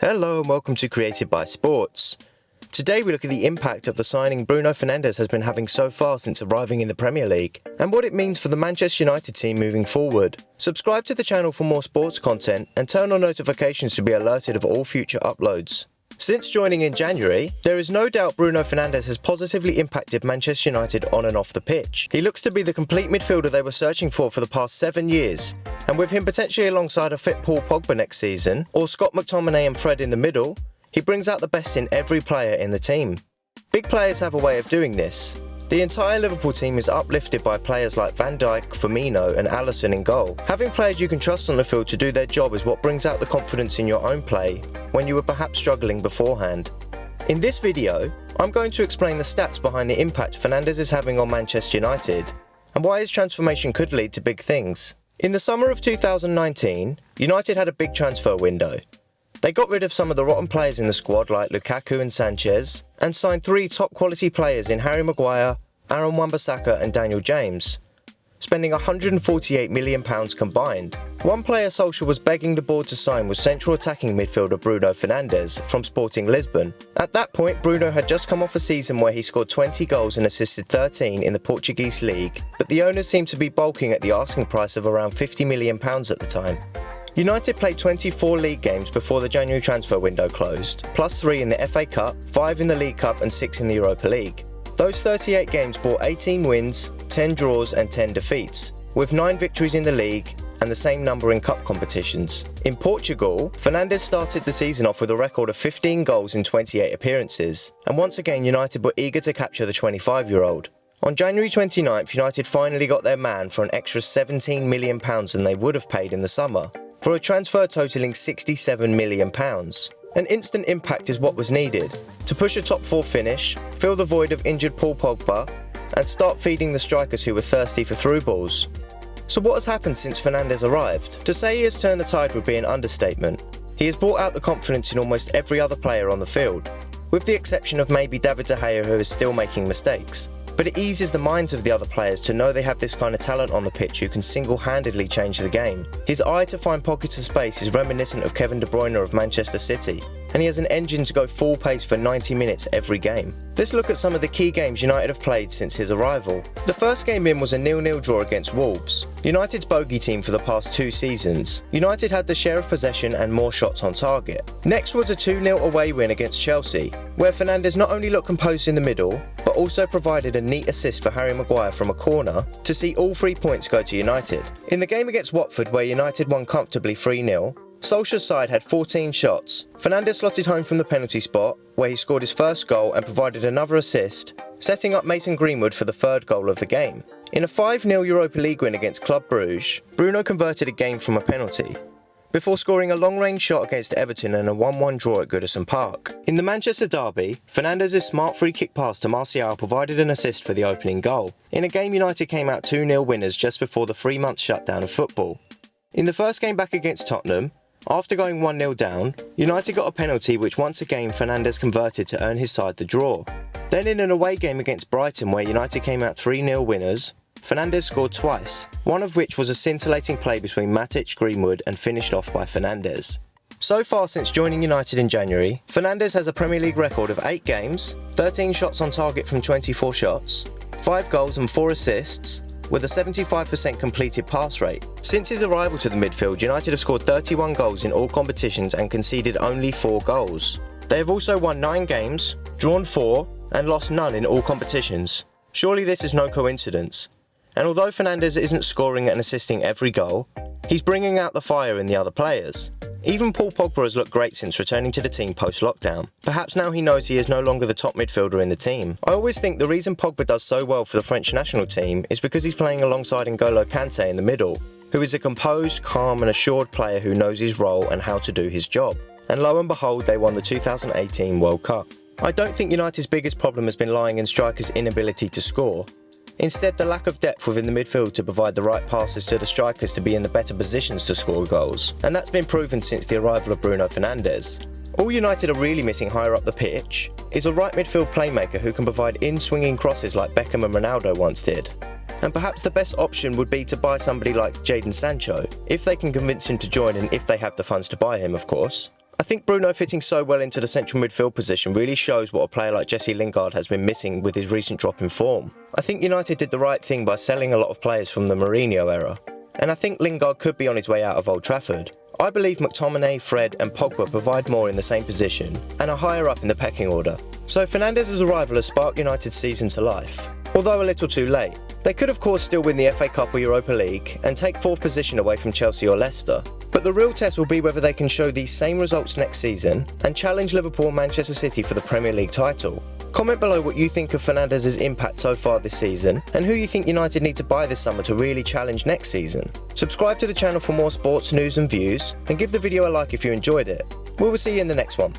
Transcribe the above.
Hello and welcome to Created by Sports. Today we look at the impact of the signing Bruno Fernandes has been having so far since arriving in the Premier League, and what it means for the Manchester United team moving forward. Subscribe to the channel for more sports content and turn on notifications to be alerted of all future uploads. Since joining in January, there is no doubt Bruno Fernandes has positively impacted Manchester United on and off the pitch. He looks to be the complete midfielder they were searching for the past 7 years, and with him potentially alongside a fit Paul Pogba next season, or Scott McTominay and Fred in the middle, he brings out the best in every player in the team. Big players have a way of doing this. The entire Liverpool team is uplifted by players like Van Dijk, Firmino and Alisson in goal. Having players you can trust on the field to do their job is what brings out the confidence in your own play when you were perhaps struggling beforehand. In this video, I'm going to explain the stats behind the impact Fernandes is having on Manchester United and why his transformation could lead to big things. In the summer of 2019, United had a big transfer window. They got rid of some of the rotten players in the squad like Lukaku and Sanchez, and signed 3 top quality players in Harry Maguire, Aaron Wan-Bissaka and Daniel James, spending £148 million combined. One player Solskjaer was begging the board to sign was central attacking midfielder Bruno Fernandes from Sporting Lisbon. At that point, Bruno had just come off a season where he scored 20 goals and assisted 13 in the Portuguese league, but the owners seemed to be balking at the asking price of around £50 million at the time. United played 24 league games before the January transfer window closed, plus 3 in the FA Cup, 5 in the League Cup and 6 in the Europa League. Those 38 games brought 18 wins, 10 draws and 10 defeats, with 9 victories in the league and the same number in cup competitions. In Portugal, Fernandes started the season off with a record of 15 goals in 28 appearances, and once again United were eager to capture the 25-year-old. On January 29th, United finally got their man for an extra £17 million than they would have paid in the summer, for a transfer totalling £67 million. An instant impact is what was needed to push a top 4 finish, fill the void of injured Paul Pogba, and start feeding the strikers who were thirsty for through balls. So what has happened since Fernandes arrived? To say he has turned the tide would be an understatement. He has brought out the confidence in almost every other player on the field, with the exception of maybe David De Gea, who is still making mistakes. But it eases the minds of the other players to know they have this kind of talent on the pitch who can single-handedly change the game. His eye to find pockets of space is reminiscent of Kevin De Bruyne of Manchester City, and he has an engine to go full pace for 90 minutes every game. Let's look at some of the key games United have played since his arrival. The first game in was a 0-0 draw against Wolves, United's bogey team for the past 2 seasons. United had the share of possession and more shots on target. Next was a 2-0 away win against Chelsea, where Fernandes not only looked composed in the middle, but also provided a neat assist for Harry Maguire from a corner to see all 3 points go to United. In the game against Watford, where United won comfortably 3-0, Solskjaer's side had 14 shots. Fernandes slotted home from the penalty spot, where he scored his first goal and provided another assist, setting up Mason Greenwood for the 3rd goal of the game. In a 5-0 Europa League win against Club Brugge, Bruno converted a game from a penalty, before scoring a long-range shot against Everton and a 1-1 draw at Goodison Park. In the Manchester derby, Fernandes' smart free-kick pass to Martial provided an assist for the opening goal, in a game United came out 2-0 winners just before the 3-month shutdown of football. In the first game back against Tottenham, after going 1-0 down, United got a penalty which once again Fernandes converted to earn his side the draw. Then in an away game against Brighton where United came out 3-0 winners, Fernandes scored twice, one of which was a scintillating play between Matic, Greenwood and finished off by Fernandes. So far since joining United in January, Fernandes has a Premier League record of 8 games, 13 shots on target from 24 shots, 5 goals and 4 assists, with a 75% completed pass rate. Since his arrival to the midfield, United have scored 31 goals in all competitions and conceded only 4 goals. They have also won 9 games, drawn 4 and lost none in all competitions. Surely this is no coincidence. And although Fernandes isn't scoring and assisting every goal, he's bringing out the fire in the other players. Even Paul Pogba has looked great since returning to the team post-lockdown. Perhaps now he knows he is no longer the top midfielder in the team. I always think the reason Pogba does so well for the French national team is because he's playing alongside N'Golo Kante in the middle, who is a composed, calm and assured player who knows his role and how to do his job. And lo and behold, they won the 2018 World Cup. I don't think United's biggest problem has been lying in strikers' inability to score. Instead, the lack of depth within the midfield to provide the right passes to the strikers to be in the better positions to score goals, and that's been proven since the arrival of Bruno Fernandes. All United are really missing higher up the pitch is a right midfield playmaker who can provide in-swinging crosses like Beckham and Ronaldo once did. And perhaps the best option would be to buy somebody like Jadon Sancho, if they can convince him to join and if they have the funds to buy him, of course. I think Bruno fitting so well into the central midfield position really shows what a player like Jesse Lingard has been missing with his recent drop in form. I think United did the right thing by selling a lot of players from the Mourinho era, and I think Lingard could be on his way out of Old Trafford. I believe McTominay, Fred and Pogba provide more in the same position and are higher up in the pecking order. So Fernandes' arrival has sparked United's season to life, although a little too late. They could of course still win the FA Cup or Europa League and take 4th position away from Chelsea or Leicester, but the real test will be whether they can show these same results next season and challenge Liverpool and Manchester City for the Premier League title. Comment below what you think of Fernandes' impact so far this season and who you think United need to buy this summer to really challenge next season. Subscribe to the channel for more sports news and views, and give the video a like if you enjoyed it. We will see you in the next one.